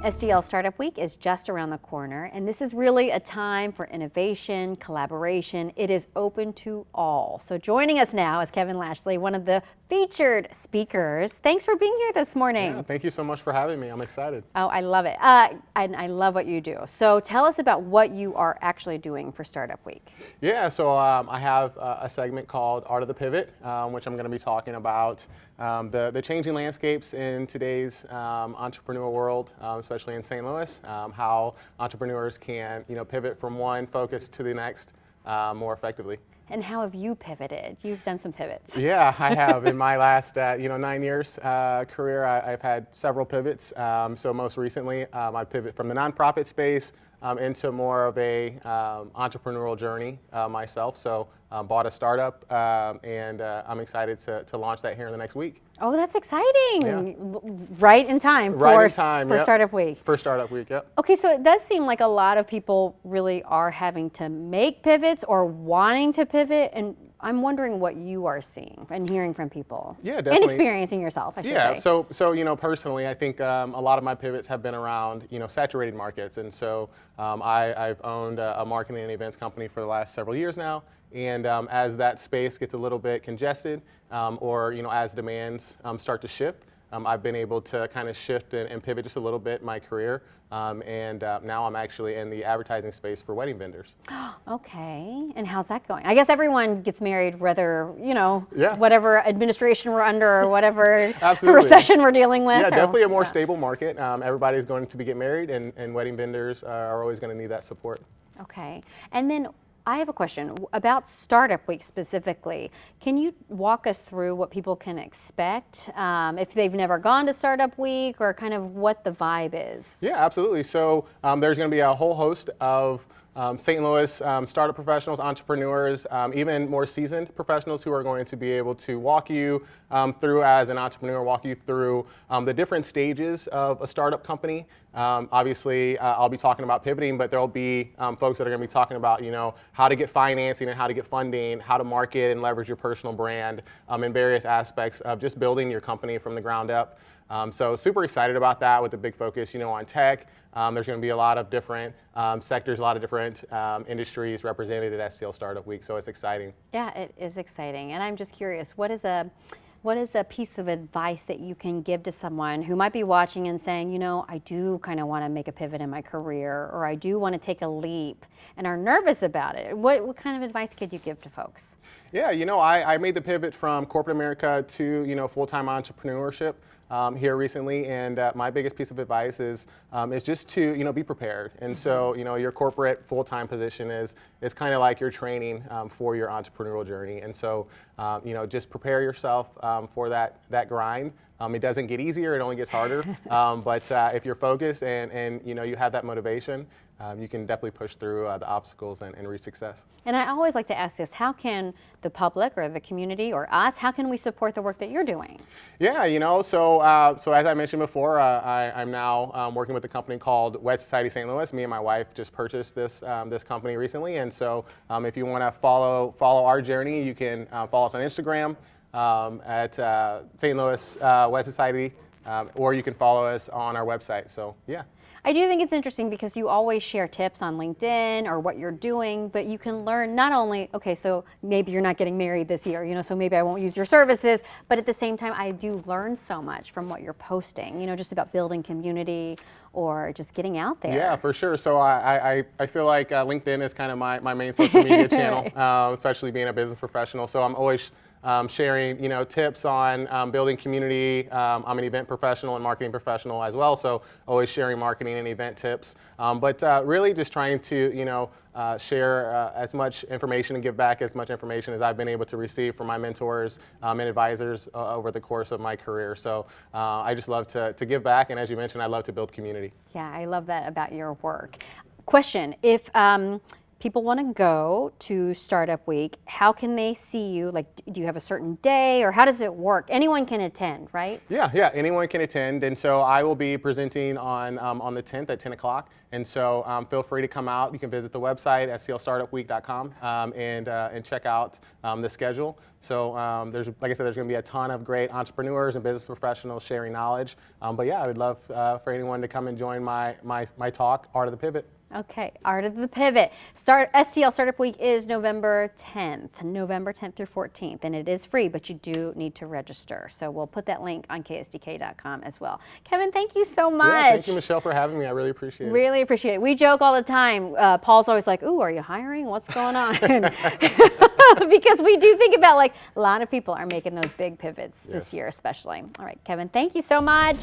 STL Startup Week is just around the corner, and this is really a time for innovation, collaboration. It is open to all. So joining us now is Kevin Lashley, one of the featured speakers. Thanks for being here this morning. Yeah, thank you so much for having me. I'm excited. Oh, I love it. And I love what you do. So tell us about what you are actually doing for Startup Week. Yeah, so I have a segment called Art of the Pivot, which I'm going to be talking about the changing landscapes in today's entrepreneur world, especially in St. Louis, how entrepreneurs can pivot from one focus to the next more effectively. And how have you pivoted? You've done some pivots. Yeah, I have. In my last 9 years career, I've had several pivots. So most recently, I pivot from the nonprofit space into more of a entrepreneurial journey myself. So bought a startup, and I'm excited to launch that here in the next week. Oh, that's exciting! Yeah. Right in time for yep. Startup Week. For Startup Week, yep. Okay, so it does seem like a lot of people really are having to make pivots or wanting to pivot, and I'm wondering what you are seeing and hearing from people. Yeah, definitely. And experiencing yourself, I should say. So personally, I think a lot of my pivots have been around saturated markets, and so I've owned a marketing and events company for the last several years now. And as that space gets a little bit congested, or as demands start to shift, I've been able to kind of shift and pivot just a little bit in my career. And now I'm actually in the advertising space for wedding vendors. Okay, and how's that going? I guess everyone gets married whether, Yeah. whatever administration we're under or whatever Absolutely. recession we're dealing with. Yeah, definitely a more stable market. Everybody's going to be getting married, and wedding vendors are always going to need that support. Okay, and then I have a question about Startup Week specifically. Can you walk us through what people can expect if they've never gone to Startup Week, or kind of what the vibe is? Yeah, absolutely. So there's going to be a whole host of St. Louis startup professionals, entrepreneurs, even more seasoned professionals who are going to be able to walk you through, as an entrepreneur, walk you through the different stages of a startup company. Obviously, I'll be talking about pivoting, but there'll be folks that are going to be talking about, how to get financing and how to get funding, how to market and leverage your personal brand in various aspects of just building your company from the ground up. So super excited about that, with a big focus, on tech. There's going to be a lot of different sectors, a lot of different industries represented at STL Startup Week, so it's exciting. Yeah, it is exciting. And I'm just curious, what is a piece of advice that you can give to someone who might be watching and saying, I do kind of want to make a pivot in my career, or I do want to take a leap, and are nervous about it? What kind of advice could you give to folks? Yeah, I made the pivot from corporate America to full-time entrepreneurship here recently, and my biggest piece of advice is just to be prepared. And so your corporate full-time position is kind of like your training for your entrepreneurial journey. And so just prepare yourself for that grind. It doesn't get easier; it only gets harder. But if you're focused and you have that motivation, you can definitely push through the obstacles and reach success. And I always like to ask this: how can the public or the community or us, how can we support the work that you're doing? Yeah, so as I mentioned before, I'm now working with a company called Wed Society St. Louis. Me and my wife just purchased this company recently, and so if you want to follow our journey, you can follow us on Instagram at St. Louis Wed Society, or you can follow us on our website. So yeah. I do think it's interesting because you always share tips on LinkedIn or what you're doing, but you can learn not only, okay, so maybe you're not getting married this year, so maybe I won't use your services, but at the same time, I do learn so much from what you're posting, just about building community or just getting out there. Yeah, for sure. So I feel like LinkedIn is kind of my main social media channel, especially being a business professional. So I'm always sharing tips on building community. I'm an event professional and marketing professional as well, so always sharing marketing and event tips. But really just trying to share as much information and give back as much information as I've been able to receive from my mentors and advisors over the course of my career. So I just love to give back, and as you mentioned, I love to build community. Yeah, I love that about your work. Question: if people want to go to Startup Week, how can they see you? Like, do you have a certain day, or how does it work? Anyone can attend, right? Yeah, anyone can attend, and so I will be presenting on the 10th at 10 o'clock, and so feel free to come out. You can visit the website, stlstartupweek.com, and check out the schedule. So there's, like I said, there's going to be a ton of great entrepreneurs and business professionals sharing knowledge. But yeah, I would love for anyone to come and join my talk, Art of the Pivot. Okay, Art of the Pivot. STL Startup Week is November 10th through 14th, and it is free, but you do need to register. So we'll put that link on ksdk.com as well. Kevin, thank you so much. Yeah, thank you, Michelle, for having me. I really appreciate it. Really appreciate it. We joke all the time. Paul's always like, "Ooh, are you hiring? What's going on?" Because we do think about, like, a lot of people are making those big pivots this year, especially. All right, Kevin, thank you so much.